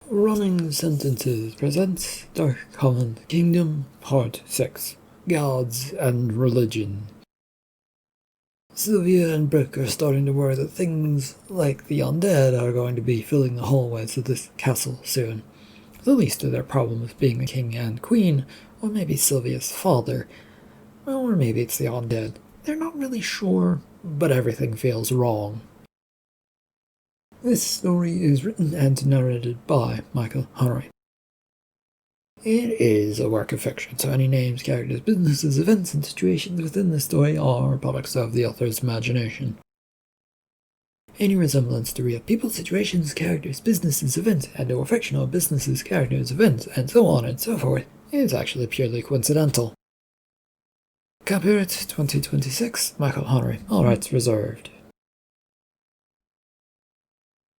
Running Sentences presents Dark Convent Kingdom Part 6 Gods and Religion. Sylvia and Brick are starting to worry that things like the undead are going to be filling the hallways of this castle soon. The least of their problems being the king and queen, or maybe Sylvia's father, or maybe it's the undead. They're not really sure, but everything feels wrong. This story is written and narrated by Michael Hunnery. It is a work of fiction, so any names, characters, businesses, events, and situations within the story are products of the author's imagination. Any resemblance to real people, situations, characters, businesses, events, and/or fictional businesses, characters, events, and so on and so forth is actually purely coincidental. Copyright 2026, Michael Hunnery. All rights reserved.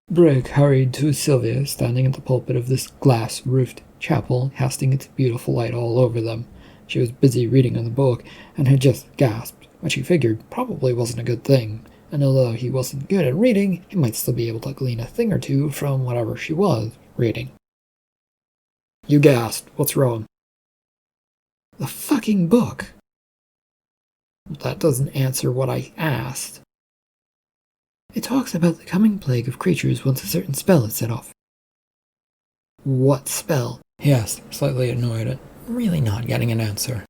Brick hurried to Sylvia, standing at the pulpit of this glass-roofed chapel, casting its beautiful light all over them. She was busy reading in the book, and had just gasped, which she figured probably wasn't a good thing, and although he wasn't good at reading, he might still be able to glean a thing or two from whatever she was reading. You gasped. What's wrong? The fucking book! That doesn't answer what I asked. It talks about the coming plague of creatures once a certain spell is set off. What spell? He asked, slightly annoyed at really not getting an answer.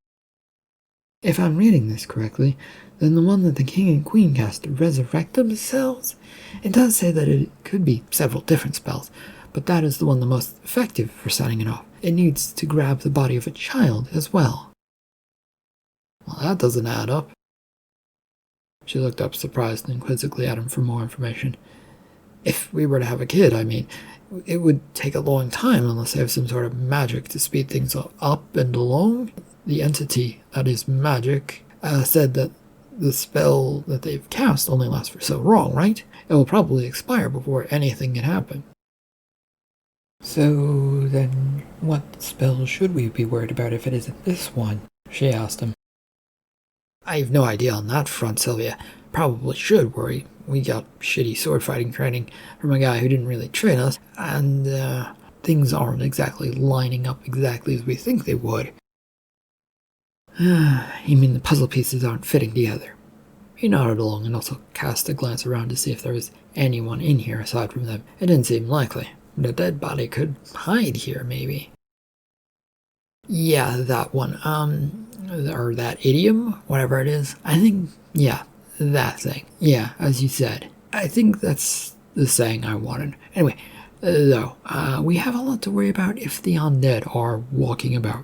If I'm reading this correctly, then the one that the king and queen cast to resurrect themselves? It does say that it could be several different spells, but that is the one the most effective for setting it off. It needs to grab the body of a child as well. Well, that doesn't add up. She looked up surprised and quizzically at him for more information. If we were to have a kid, I mean, it would take a long time unless they have some sort of magic to speed things up and along. The entity that is magic said that the spell that they've cast only lasts for so long, right? It will probably expire before anything can happen. So then what spell should we be worried about if it isn't this one? She asked him. I have no idea on that front, Sylvia. Probably should worry. We got shitty sword fighting training from a guy who didn't really train us, and things aren't exactly lining up exactly as we think they would. You mean the puzzle pieces aren't fitting together? He nodded along and also cast a glance around to see if there was anyone in here aside from them. It didn't seem likely. The dead body could hide here, maybe. Yeah, that one. Or that idiom, whatever it is. I think, yeah, that thing. Yeah, as you said. I think that's the saying I wanted. Anyway, though, we have a lot to worry about if the undead are walking about.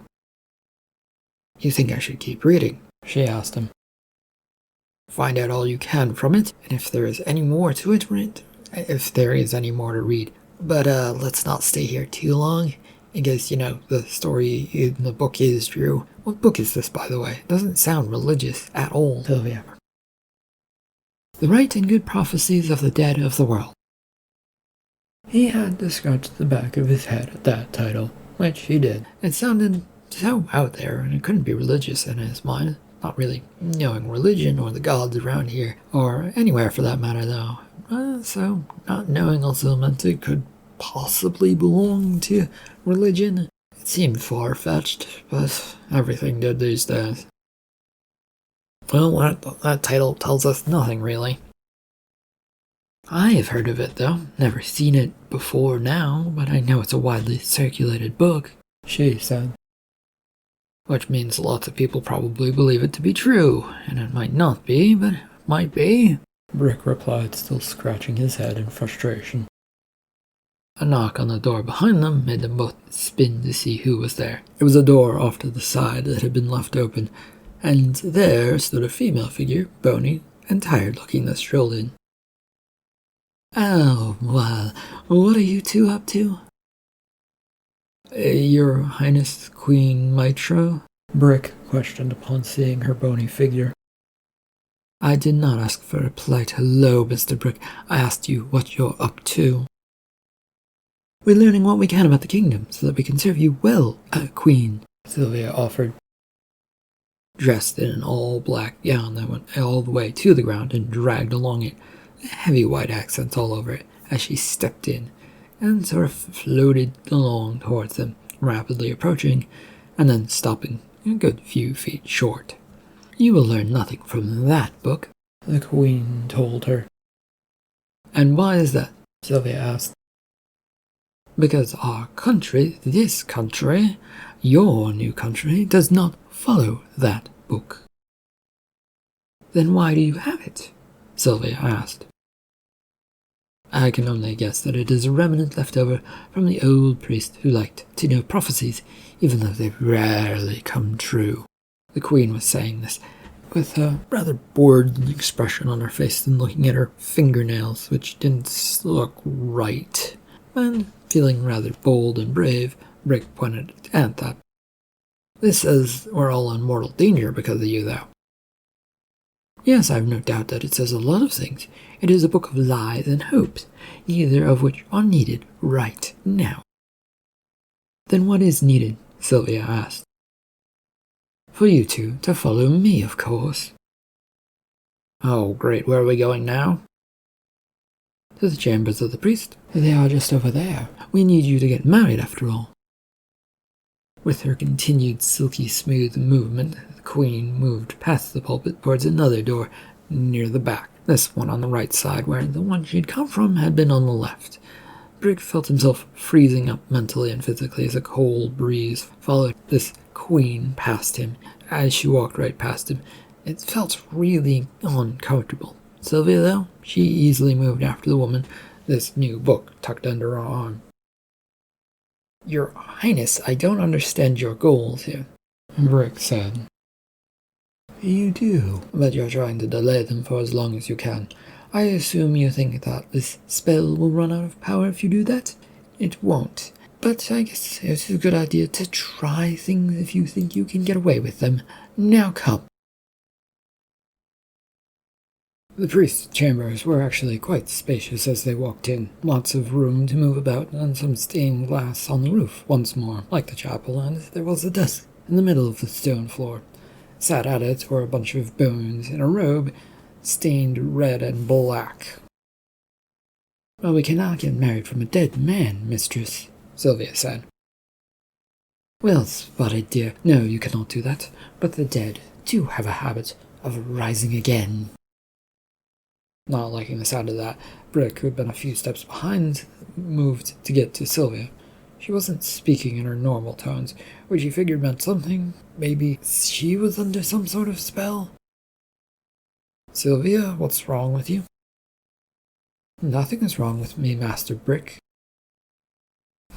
You think I should keep reading? She asked him. Find out all you can from it, and if there is any more to it, if there is any more to read. But let's not stay here too long. I guess, the story in the book is true. What book is this, by the way? It doesn't sound religious at all, Sylvia. The Right and Good Prophecies of the Dead of the World. He had to scratch the back of his head at that title, which he did. It sounded so out there, and it couldn't be religious in his mind. Not really knowing religion or the gods around here, or anywhere for that matter, though. So, not knowing also meant it could possibly belong to religion. It seemed far-fetched, but everything did these days. Well, that title tells us nothing, really. I have heard of it, though. Never seen it before now, but I know it's a widely circulated book, she said. Which means lots of people probably believe it to be true, and it might not be, but it might be, Brick replied, still scratching his head in frustration. A knock on the door behind them made them both spin to see who was there. It was a door off to the side that had been left open, and there stood a female figure, bony and tired-looking, that strolled in. Oh, well, what are you two up to? Your Highness Queen Mitra? Brick questioned upon seeing her bony figure. I did not ask for a polite hello, Mr. Brick. I asked you what you're up to. We're learning what we can about the kingdom, so that we can serve you well, Queen, Sylvia offered. Dressed in an all-black gown that went all the way to the ground and dragged along it, heavy white accents all over it, as she stepped in, and sort of floated along towards them, rapidly approaching, and then stopping a good few feet short. "You will learn nothing from that book," the Queen told her. "And why is that?" Sylvia asked. "Because our country, this country, your new country, does not follow that book." "Then why do you have it?" Sylvia asked. "I can only guess that it is a remnant left over from the old priest who liked to know prophecies, even though they rarely come true." The Queen was saying this with a rather bored expression on her face and looking at her fingernails, which didn't look right. And feeling rather bold and brave, Brick pointed at that. "This says we're all in mortal danger because of you, though." "Yes, I've no doubt that it says a lot of things. It is a book of lies and hopes, neither of which are needed right now." "Then what is needed?" Sylvia asked. "For you two to follow me, of course." "Oh, great. Where are we going now?" "To the chambers of the priest. They are just over there. We need you to get married, after all." With her continued silky smooth movement, the Queen moved past the pulpit towards another door near the back, this one on the right side, where the one she'd come from had been on the left. Brick felt himself freezing up mentally and physically as a cold breeze followed this Queen past him. As she walked right past him, it felt really uncomfortable. Sylvia, though, she easily moved after the woman, this new book tucked under her arm. "Your Highness, I don't understand your goals here," Brick said. "You do, but you're trying to delay them for as long as you can. I assume you think that this spell will run out of power if you do that? It won't. But I guess it's a good idea to try things if you think you can get away with them. Now come." The priest's chambers were actually quite spacious as they walked in. Lots of room to move about, and some stained glass on the roof once more, like the chapel, and there was a desk in the middle of the stone floor. Sat at it were a bunch of bones in a robe, stained red and black. "Well, we cannot get married from a dead man, mistress," Sylvia said. "Well spotted, dear. No, you cannot do that. But the dead do have a habit of rising again." Not liking the sound of that, Brick, who had been a few steps behind, moved to get to Sylvia. She wasn't speaking in her normal tones, which he figured meant something. Maybe she was under some sort of spell? "Sylvia, what's wrong with you?" "Nothing is wrong with me, Master Brick."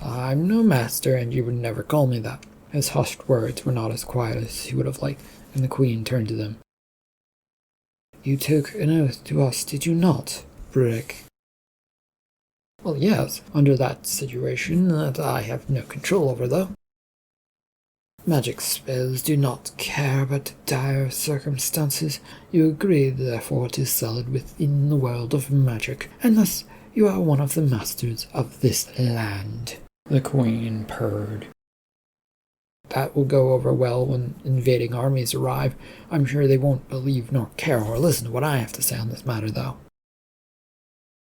"I'm no master, and you would never call me that." His hushed words were not as quiet as he would have liked, and the Queen turned to them. "You took an oath to us, did you not, Brick?" "Well, yes, under that situation that I have no control over, though." "Magic spells do not care about dire circumstances. You agreed, therefore, to sell it within the world of magic, and thus you are one of the masters of this land," the Queen purred. "That will go over well when invading armies arrive. I'm sure they won't believe nor care or listen to what I have to say on this matter, though."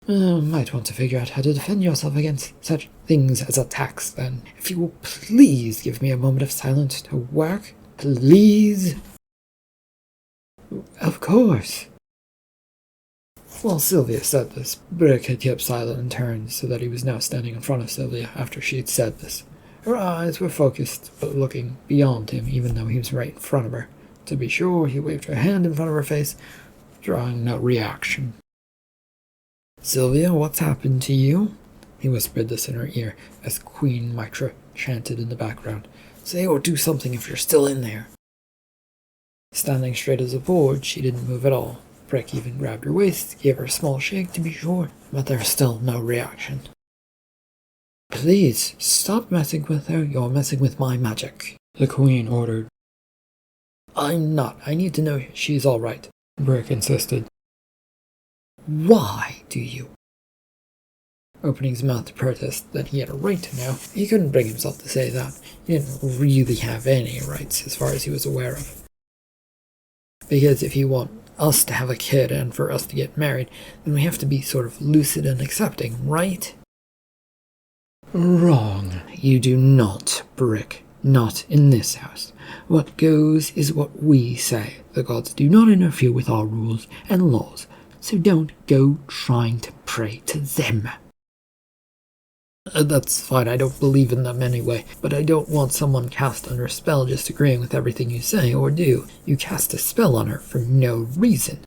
"Might want to figure out how to defend yourself against such things as attacks, then. If you will please give me a moment of silence to work, please." "Of course." While Sylvia said this, Brick had kept silent and turned so that he was now standing in front of Sylvia after she had said this. Her eyes were focused, but looking beyond him, even though he was right in front of her. To be sure, he waved her hand in front of her face, drawing no reaction. "Sylvia, what's happened to you?" He whispered this in her ear, as Queen Mitra chanted in the background. "Say or do something if you're still in there." Standing straight as a board, she didn't move at all. Brick even grabbed her waist, gave her a small shake to be sure, but there was still no reaction. "Please, stop messing with her. You're messing with my magic," the Queen ordered. "I'm not. I need to know she's all right," Brick insisted. "Why do you?" Opening his mouth to protest that he had a right to know, he couldn't bring himself to say that. He didn't really have any rights, as far as he was aware of. Because if you want us to have a kid and for us to get married, then we have to be sort of lucid and accepting, right? Wrong. You do not, Brick. Not in this house. What goes is what we say. The gods do not interfere with our rules and laws, so don't go trying to pray to them. That's fine, I don't believe in them anyway, but I don't want someone cast under a spell just agreeing with everything you say or do. You cast a spell on her for no reason.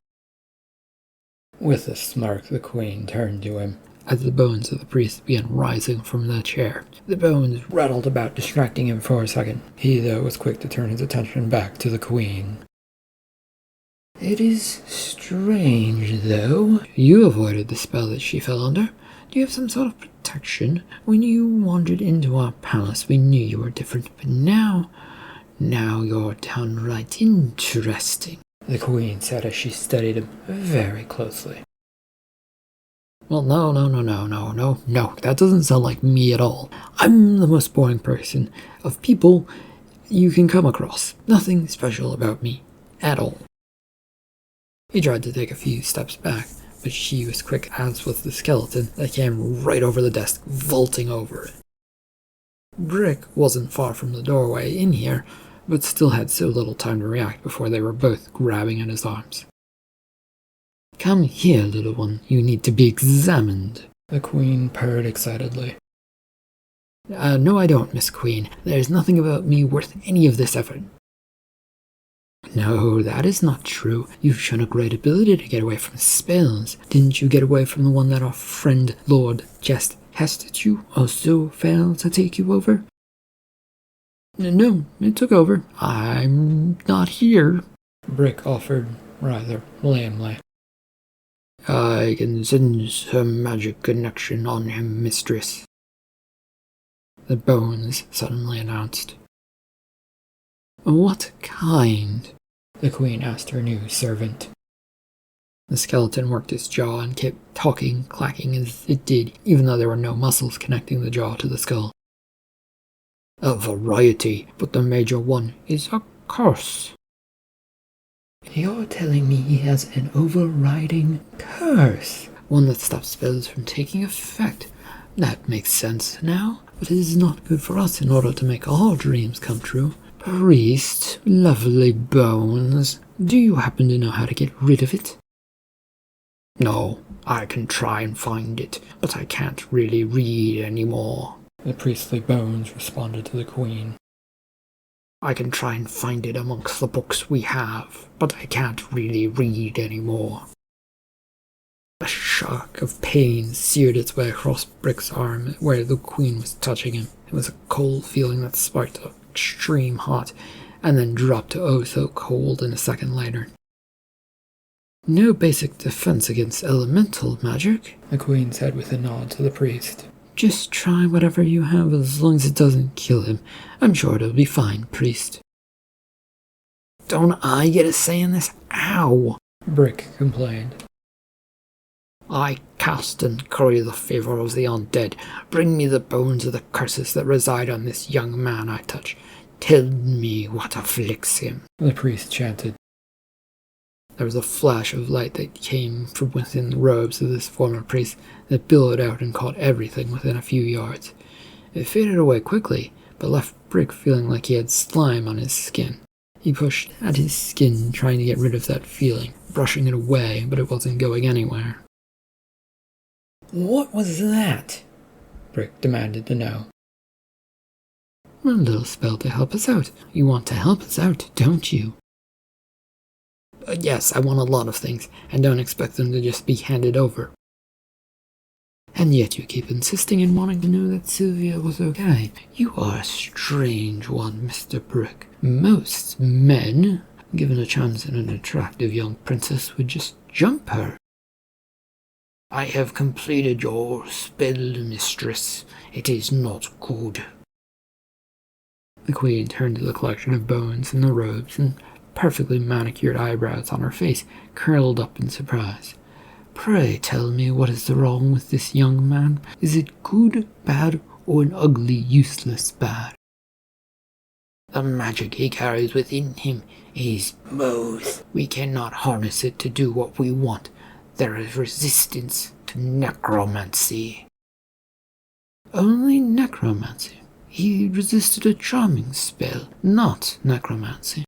With a smirk, the queen turned to him. As the bones of the priest began rising from the chair, the bones rattled about, distracting him for a second. He, though, was quick to turn his attention back to the queen. It is strange, though. You avoided the spell that she fell under. Do you have some sort of protection? When you wandered into our palace, we knew you were different, but now you're downright interesting, the queen said as she studied him very closely. Well, no, that doesn't sound like me at all. I'm the most boring person of people you can come across. Nothing special about me at all. He tried to take a few steps back, but she was quick, as was the skeleton that came right over the desk, vaulting over it. Brick wasn't far from the doorway in here, but still had so little time to react before they were both grabbing at his arms. Come here, little one. You need to be examined, the queen purred excitedly. No, I don't, Miss Queen. There's nothing about me worth any of this effort. No, that is not true. You've shown a great ability to get away from spells. Didn't you get away from the one that our friend Lord Jest cast you also failed to take you over? No, it took over. I'm not here, Brick offered rather lamely. I can sense her magic connection on him, mistress, the bones suddenly announced. What kind? The queen asked her new servant. The skeleton worked its jaw and kept talking, clacking as it did, even though there were no muscles connecting the jaw to the skull. A variety, but the major one is a curse. You're telling me he has an overriding curse? One that stops spells from taking effect. That makes sense now, but it is not good for us in order to make our dreams come true. Priest, lovely bones, do you happen to know how to get rid of it? No, I can try and find it, but I can't really read anymore, the priestly bones responded to the queen. I can try and find it amongst the books we have, but I can't really read anymore. A shock of pain seared its way across Brick's arm where the queen was touching him. It was a cold feeling that sparked up extreme hot, and then dropped to oh so cold in a second later. No basic defense against elemental magic, the queen said with a nod to the priest. Just try whatever you have as long as it doesn't kill him. I'm sure it'll be fine, priest. Don't I get a say in this? Ow! Brick complained. I cast and curry the favor of the undead. Bring me the bones of the curses that reside on this young man I touch. Tell me what afflicts him, the priest chanted. There was a flash of light that came from within the robes of this former priest that billowed out and caught everything within a few yards. It faded away quickly, but left Brick feeling like he had slime on his skin. He pushed at his skin, trying to get rid of that feeling, brushing it away, but it wasn't going anywhere. What was that? Brick demanded to know. A little spell to help us out. You want to help us out, don't you? Yes, I want a lot of things, and don't expect them to just be handed over. And yet you keep insisting and wanting to know that Sylvia was okay. You are a strange one, Mr. Brick. Most men, given a chance at an attractive young princess, would just jump her. I have completed your spell, mistress. It is not good. The queen turned to the collection of bones in the robes and perfectly manicured eyebrows on her face curled up in surprise. Pray tell me what is wrong with this young man. Is it good, bad, or an ugly, useless bad? The magic he carries within him is both. We cannot harness it to do what we want. There is resistance to necromancy. Only necromancy. He resisted a charming spell, not necromancy.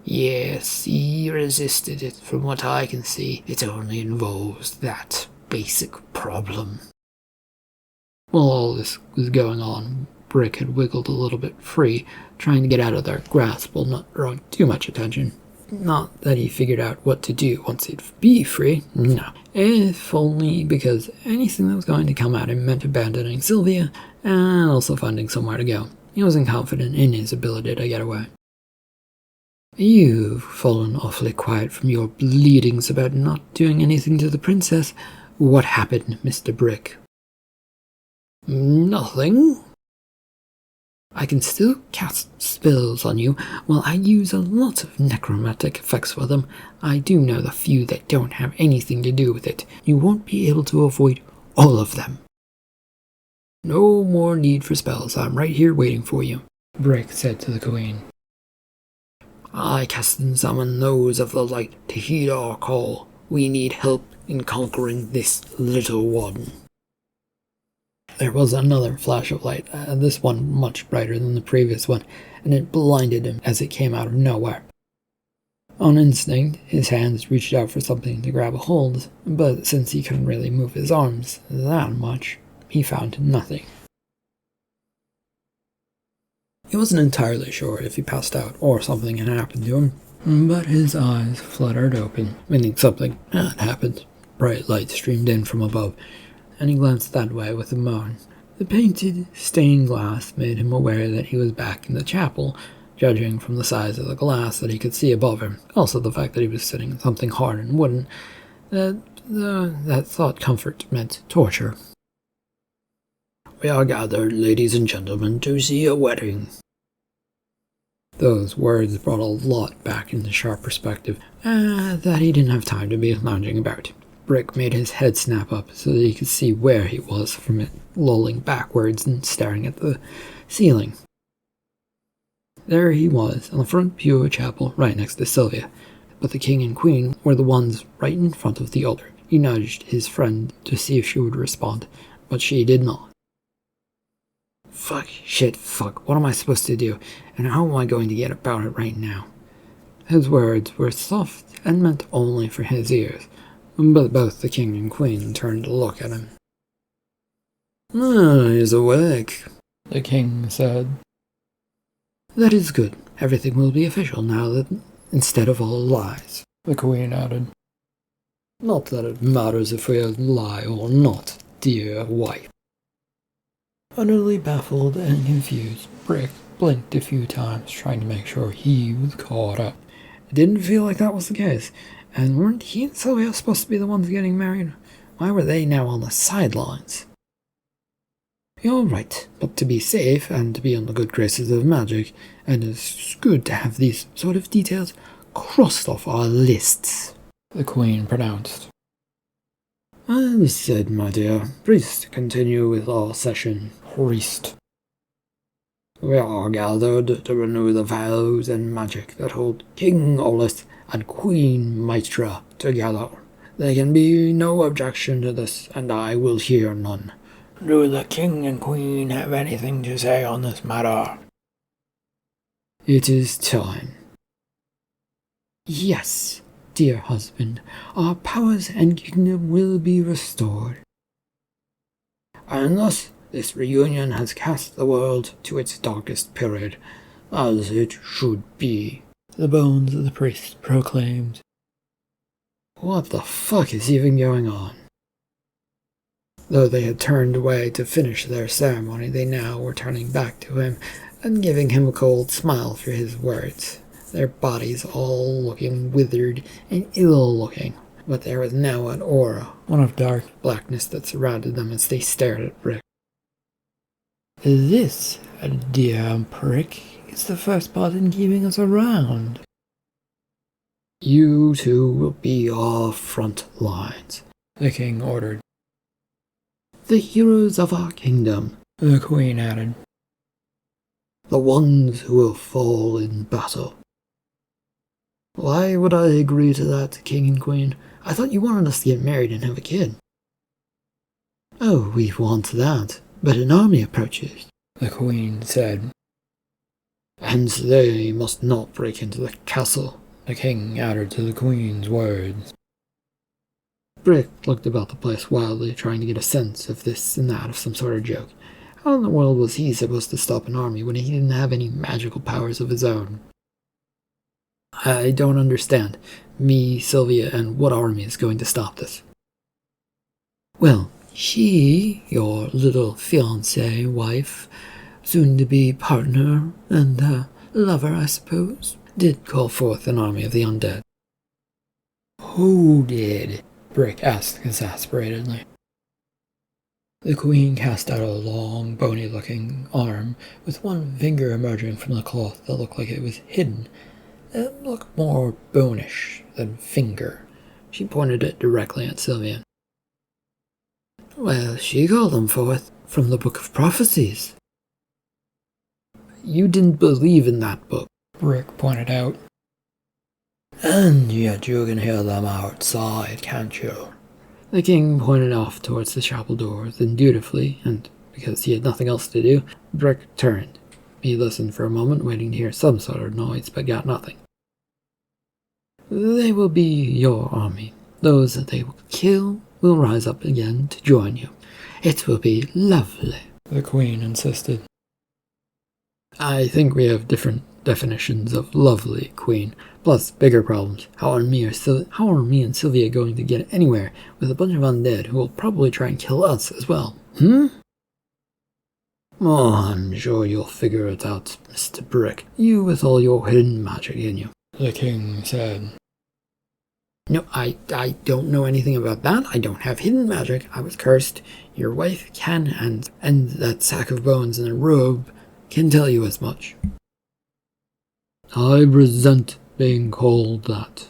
Yes, he resisted it. From what I can see, it only involves that basic problem. While all this was going on, Brick had wiggled a little bit free, trying to get out of their grasp while not drawing too much attention. Not that he figured out what to do once he'd be free, no. If only because anything that was going to come at him meant abandoning Sylvia and also finding somewhere to go. He wasn't confident in his ability to get away. You've fallen awfully quiet from your bleatings about not doing anything to the princess. What happened, Mr. Brick? Nothing. I can still cast spells on you. While I use a lot of necromantic effects for them, I do know the few that don't have anything to do with it. You won't be able to avoid all of them. No more need for spells. I'm right here waiting for you, Brick said to the queen. I cast and summon those of the light to heed our call. We need help in conquering this little one. There was another flash of light, this one much brighter than the previous one, and it blinded him as it came out of nowhere. On instinct, his hands reached out for something to grab a hold, but since he couldn't really move his arms that much, he found nothing. He wasn't entirely sure if he passed out or something had happened to him, but his eyes fluttered open, meaning something had happened. Bright light streamed in from above, and he glanced that way with a moan. The painted, stained glass made him aware that he was back in the chapel, judging from the size of the glass that he could see above him, also the fact that he was sitting in something hard and wooden, that thought comfort meant torture. We are gathered, ladies and gentlemen, to see a wedding. Those words brought a lot back into sharp perspective, that he didn't have time to be lounging about. Brick made his head snap up so that he could see where he was from it, lolling backwards and staring at the ceiling. There he was, on the front pew of a chapel, right next to Sylvia, but the king and queen were the ones right in front of the altar. He nudged his friend to see if she would respond, but she did not. Fuck, shit, fuck, what am I supposed to do, and how am I going to get about it right now? His words were soft and meant only for his ears, but both the king and queen turned to look at him. He's awake, the king said. That is good. Everything will be official now that instead of all lies, the queen added. Not that it matters if we lie or not, dear wife. Utterly baffled and confused, Brick blinked a few times, trying to make sure he was caught up. It didn't feel like that was the case, and weren't he and Sylvia supposed to be the ones getting married? Why were they now on the sidelines? You're right, but to be safe and to be on the good graces of magic, and it's good to have these sort of details crossed off our lists, the queen pronounced. As said, my dear, priest, continue with our session. Priest. We are gathered to renew the vows and magic that hold King Olith and Queen Mitra together. There can be no objection to this, and I will hear none. Do the king and queen have anything to say on this matter? It is time. Yes, dear husband, our powers and kingdom will be restored. And thus, this reunion has cast the world to its darkest period, as it should be, the bones of the priest proclaimed. What the fuck is even going on? Though they had turned away to finish their ceremony, they now were turning back to him and giving him a cold smile for his words, their bodies all looking withered and ill-looking. But there was now an aura, one of dark blackness that surrounded them as they stared at Brick. This, dear Brick, is the first part in keeping us around. You two will be our front lines, the king ordered. The heroes of our kingdom, the queen added. The ones who will fall in battle. Why would I agree to that, king and queen? I thought you wanted us to get married and have a kid. Oh, we want that. But an army approaches, the queen said. Hence they must not break into the castle, the king added to the queen's words. Brick looked about the place wildly, trying to get a sense of this and that of some sort of joke. How in the world was he supposed to stop an army when he didn't have any magical powers of his own? I don't understand. Me, Sylvia, and what army is going to stop this? Well, she, your little fiancée, wife, soon-to-be partner and lover, I suppose, did call forth an army of the undead. Who did? Brick asked exasperatedly. The queen cast out a long, bony-looking arm, with one finger emerging from the cloth that looked like it was hidden. It looked more bonish than finger. She pointed it directly at Sylvia. Well, she called them forth from the Book of Prophecies. You didn't believe in that book, Brick pointed out. And yet you can hear them outside, can't you? The king pointed off towards the chapel door, then dutifully, and because he had nothing else to do, Brick turned. He listened for a moment, waiting to hear some sort of noise, but got nothing. They will be your army. Those that they will kill will rise up again to join you. It will be lovely, the queen insisted. I think we have different definitions of lovely, queen. Plus, bigger problems. How are me and Sylvia going to get anywhere with a bunch of undead who will probably try and kill us as well? Oh, I'm sure you'll figure it out, Mr. Brick. You with all your hidden magic in you, the king said. No, I don't know anything about that. I don't have hidden magic. I was cursed. Your wife can, and that sack of bones in a robe can tell you as much. I resent being called that.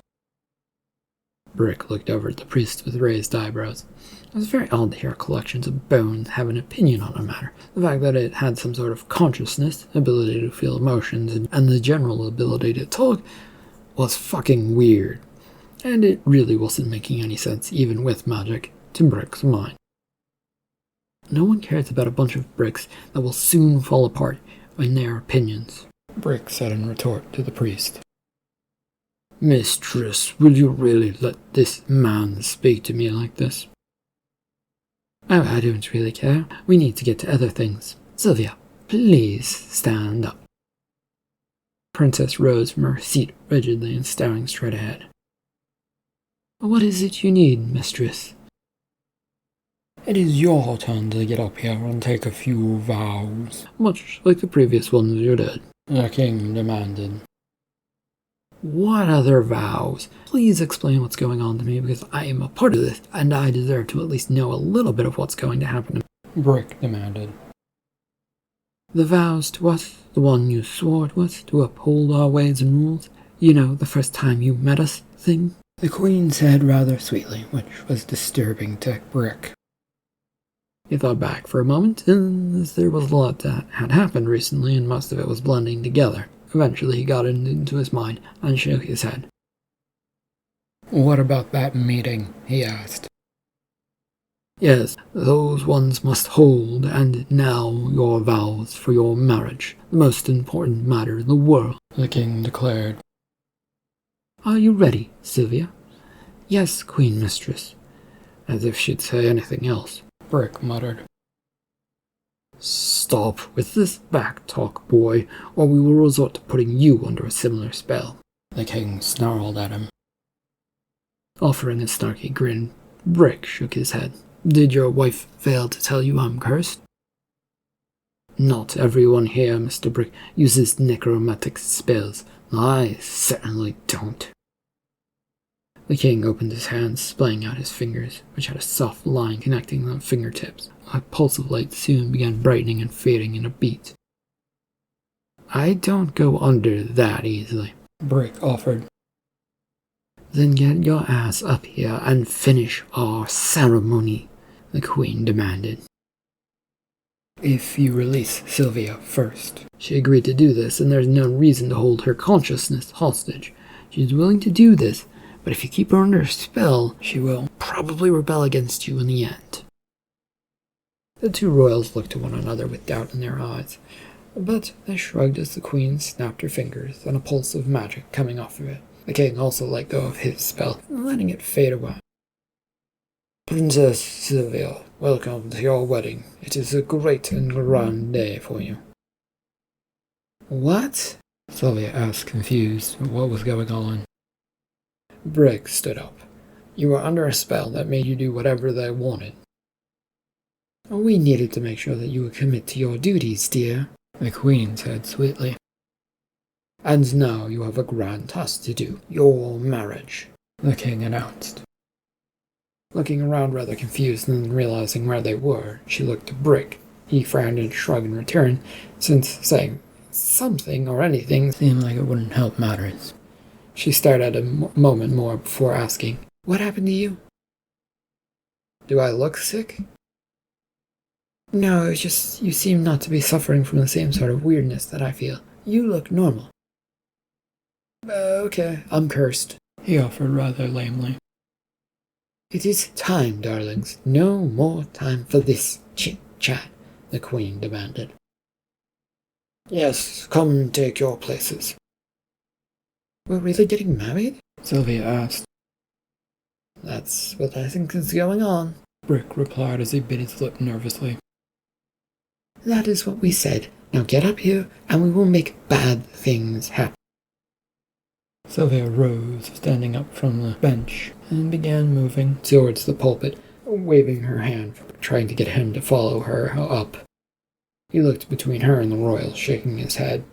Brick looked over at the priest with raised eyebrows. It was very odd to hear collections of bones have an opinion on a matter. The fact that it had some sort of consciousness, ability to feel emotions, and the general ability to talk was fucking weird. And it really wasn't making any sense, even with magic, to Brick's mind. No one cares about a bunch of bricks that will soon fall apart in their opinions, Brick said in retort to the priest. Mistress, will you really let this man speak to me like this? Oh, I don't really care. We need to get to other things. Sylvia, please stand up. Princess rose from her seat rigidly and staring straight ahead. What is it you need, mistress? It is your turn to get up here and take a few vows, much like the previous ones you did, the king demanded. What other vows? Please explain what's going on to me, because I am a part of this, and I deserve to at least know a little bit of what's going to happen to me, Brick demanded. The vows to us, the one you swore to us, to uphold our ways and rules, you know, the first time you met us thing, the queen said rather sweetly, which was disturbing to Brick. He thought back for a moment, and as there was a lot that had happened recently, and most of it was blending together. Eventually he got it into his mind and shook his head. What about that meeting? He asked. Yes, those ones must hold, and now your vows for your marriage, the most important matter in the world, the king declared. Are you ready, Sylvia? Yes, Queen Mistress. As if she'd say anything else, Brick muttered. Stop with this back talk, boy, or we will resort to putting you under a similar spell, the king snarled at him. Offering a snarky grin, Brick shook his head. Did your wife fail to tell you I'm cursed? Not everyone here, Mr. Brick, uses necromantic spells. I certainly don't. The king opened his hands, splaying out his fingers, which had a soft line connecting the fingertips. A pulse of light soon began brightening and fading in a beat. I don't go under that easily, Brick offered. Then get your ass up here and finish our ceremony, the queen demanded. If you release Sylvia first. She agreed to do this, and there's no reason to hold her consciousness hostage. She's willing to do this, but if you keep her under a spell, she will probably rebel against you in the end. The two royals looked to one another with doubt in their eyes, but they shrugged as the queen snapped her fingers and a pulse of magic coming off of it. The king also let go of his spell, letting it fade away. Princess Sylvia, welcome to your wedding. It is a great and grand day for you. What? Sylvia asked, confused at what was going on. Brick stood up. You were under a spell that made you do whatever they wanted. We needed to make sure that you would commit to your duties, dear, the queen said sweetly. And now you have a grand task to do, your marriage, the king announced. Looking around rather confused and then realizing where they were, she looked to Brick. He frowned and shrugged in return, since saying something or anything seemed like it wouldn't help matters. She stared at him a moment more before asking, What happened to you? Do I look sick? No, it's just you seem not to be suffering from the same sort of weirdness that I feel. You look normal. Okay, I'm cursed, he offered rather lamely. It is time, darlings. No more time for this chit-chat, the queen demanded. Yes, come take your places. We're really getting married? Sylvia asked. That's what I think is going on, Brick replied as he bit his lip nervously. That is what we said. Now get up here, and we will make bad things happen. Sylvia rose, standing up from the bench, and began moving towards the pulpit, waving her hand, trying to get him to follow her up. He looked between her and the royal, shaking his head.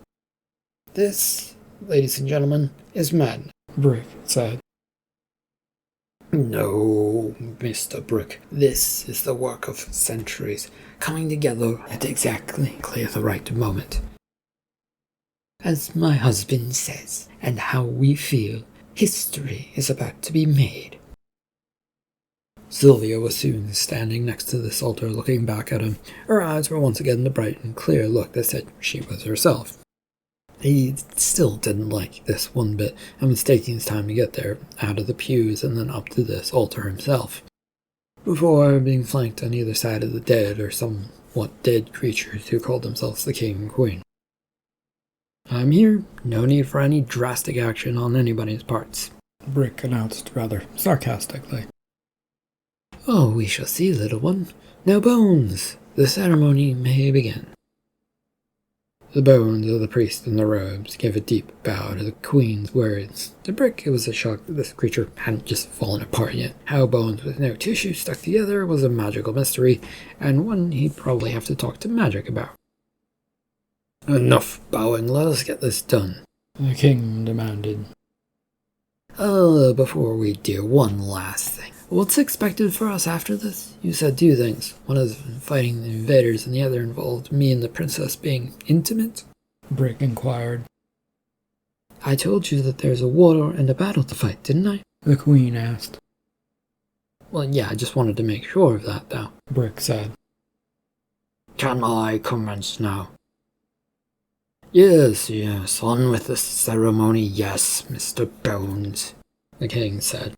This, ladies and gentlemen, is madness, Brick said. No, Mr. Brick, this is the work of centuries, coming together at exactly the right moment. As my husband says, and how we feel, history is about to be made. Sylvia was soon standing next to this altar looking back at him. Her eyes were once again the bright and clear look that said she was herself. He still didn't like this one bit, and was taking his time to get there, out of the pews and then up to this altar himself, before being flanked on either side of the dead or somewhat dead creatures who called themselves the king and queen. I'm here, no need for any drastic action on anybody's parts, Brick announced rather sarcastically. Oh, we shall see, little one. Now, Bones, the ceremony may begin. The bones of the priest in the robes gave a deep bow to the queen's words. To Brick, it was a shock that this creature hadn't just fallen apart yet. How bones with no tissue stuck together was a magical mystery, and one he'd probably have to talk to magic about. Enough bowing, let us get this done, the king demanded. Before we do, one last thing. What's expected for us after this? You said two things. One is fighting the invaders, and the other involved me and the princess being intimate? Brick inquired. I told you that there's a war and a battle to fight, didn't I? The queen asked. Well, yeah, I just wanted to make sure of that, though, Brick said. Can I commence now? Yes, on with the ceremony, yes, Mr. Bones, the king said.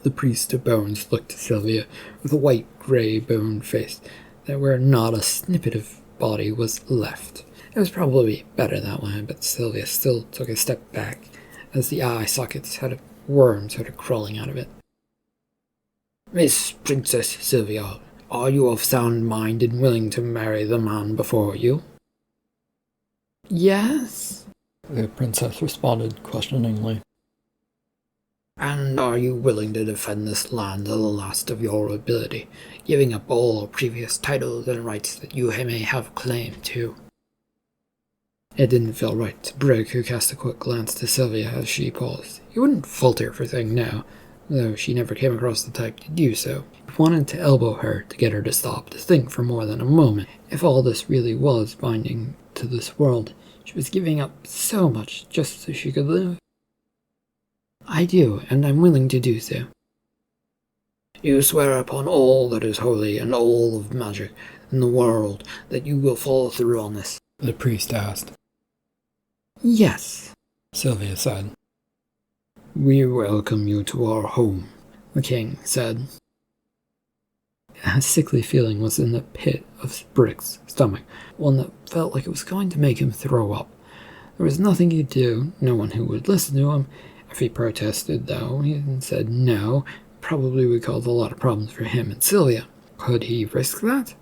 The priest of Bones looked at Sylvia with a white, grey bone face that where not a snippet of body was left. It was probably better that way, but Sylvia still took a step back as the eye sockets had a worm sort of crawling out of it. Miss Princess Sylvia, are you of sound mind and willing to marry the man before you? Yes, the princess responded questioningly. And are you willing to defend this land to the last of your ability, giving up all previous titles and rights that you may have claim to? It didn't feel right to Brick, who cast a quick glance to Sylvia as she paused. He wouldn't falter for thing now, though she never came across the type to do so. He wanted to elbow her to get her to stop to think for more than a moment. If all this really was binding to this world, she was giving up so much just so she could live. I do, and I'm willing to do so. You swear upon all that is holy and all of magic in the world that you will follow through on this? The priest asked. Yes, Sylvia said. We welcome you to our home, the king said. A sickly feeling was in the pit of Brick's stomach, one that felt like it was going to make him throw up. There was nothing he'd do, no one who would listen to him. If he protested, though, and said no, probably would cause a lot of problems for him and Sylvia. Could he risk that?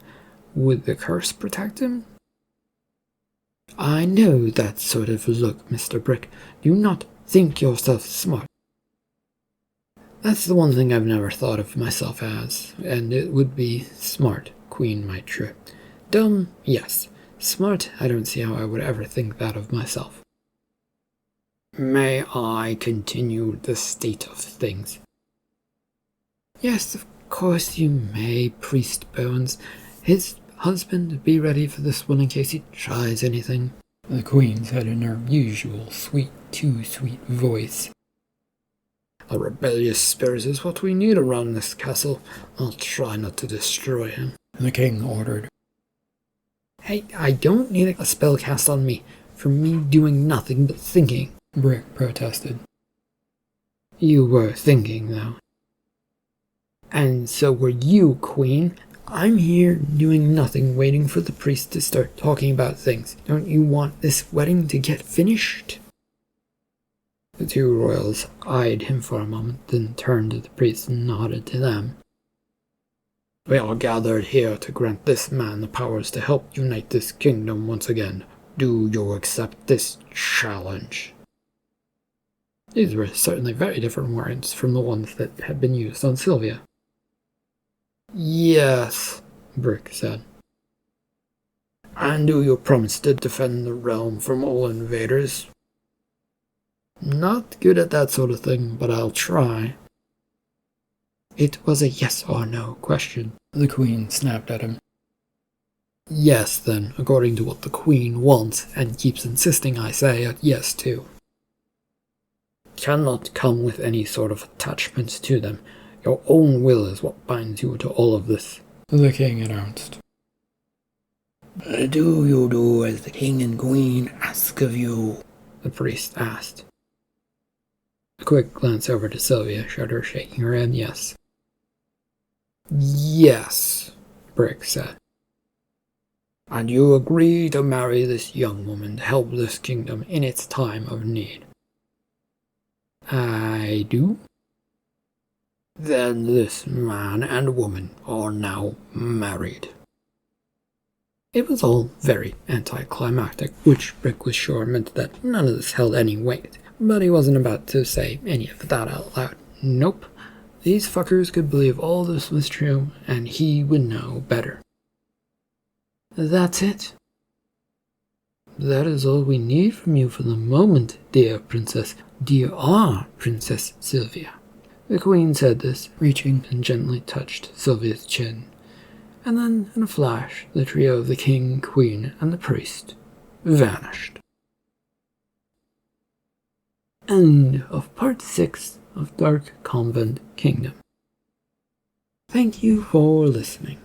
Would the curse protect him? I know that sort of look, Mr. Brick. Do not think yourself smart. That's the one thing I've never thought of myself as, and it would be smart, Queen Mitra. Dumb, yes. Smart, I don't see how I would ever think that of myself. May I continue the state of things? Yes, of course you may, Priest Bones. His husband, be ready for this one in case he tries anything. The Queen said in her usual too sweet voice. A rebellious spirit is what we need around this castle. I'll try not to destroy him. The king ordered. Hey, I don't need a spell cast on me for me doing nothing but thinking, Brick protested. You were thinking, though. And so were you, Queen. I'm here doing nothing, waiting for the priest to start talking about things. Don't you want this wedding to get finished? The two royals eyed him for a moment, then turned to the priest and nodded to them. We are gathered here to grant this man the powers to help unite this kingdom once again. Do you accept this challenge? These were certainly very different words from the ones that had been used on Sylvia. Yes, Brick said. And do you promise to defend the realm from all invaders? Not good at that sort of thing, but I'll try. It was a yes or no question. The Queen snapped at him. Yes, then, according to what the Queen wants, and keeps insisting I say a yes to. Cannot come with any sort of attachment to them. Your own will is what binds you to all of this, the king announced. Do you do as the king and queen ask of you? The priest asked. A quick glance over to Sylvia showed her shaking her head yes. Yes, Brick said. And you agree to marry this young woman to help this kingdom in its time of need? I do. Then this man and woman are now married. It was all very anticlimactic, which Brick was sure meant that none of this held any weight, but he wasn't about to say any of that out loud. Nope. These fuckers could believe all this was true, and he would know better. That's it. That is all we need from you for the moment, dear Princess. Dear Princess Sylvia. The Queen said this, reaching and gently touched Sylvia's chin. And then, in a flash, the trio of the king, queen, and the priest vanished. End of part 6 of Dark Convent Kingdom. Thank you for listening.